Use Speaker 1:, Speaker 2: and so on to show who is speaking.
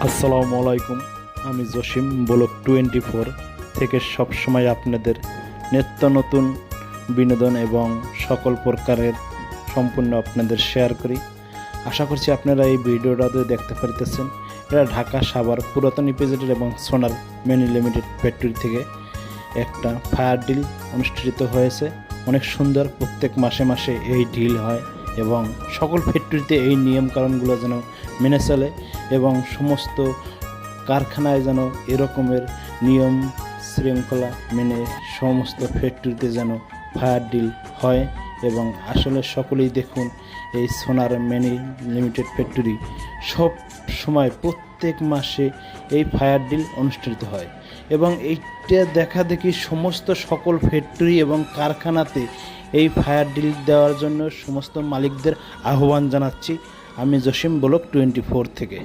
Speaker 1: আসসালামু আলাইকুম। আমি জসিম ব্লক 24 থেকে সবসময় আপনাদের নিত্য নতুন বিনোদন এবং সকল প্রকারের সম্পূর্ণ আপনাদের শেয়ার করি। আশা করছি আপনারা এই ভিডিওটাতে দেখতে পারতেছেন। এটা ঢাকা সাভার পুরাতন ইপিজেডের এবং সোনার মেনি লিমিটেড ফ্যাক্টরি থেকে একটা ফায়ার ডিল অনুষ্ঠিত হয়েছে। অনেক সুন্দর, প্রত্যেক মাসে মাসে এই ডিল হয় এবং সকল ফ্যাক্টরিতে এই নিয়মকানুনগুলো যেন মেনে চলে এবং সমস্ত কারখানায় যেন এরকমের নিয়ম শৃঙ্খলা মেনে সমস্ত ফ্যাক্টরিতে যেন ফায়ার ডিল হয়। এবং আসলে সকলেই দেখুন, এই সোনার মেনি লিমিটেড ফ্যাক্টরি সব সময় প্রত্যেক মাসে এই ফায়ার ডিল অনুষ্ঠিত হয় এবং এইটা দেখা দেখি সমস্ত সকল ফ্যাক্টরি এবং কারখানাতে এই ফায়ার ডিল দেওয়ার জন্য সমস্ত মালিকদের আহ্বান জানাচ্ছি। আমি জসিম ব্লক 24 থেকে।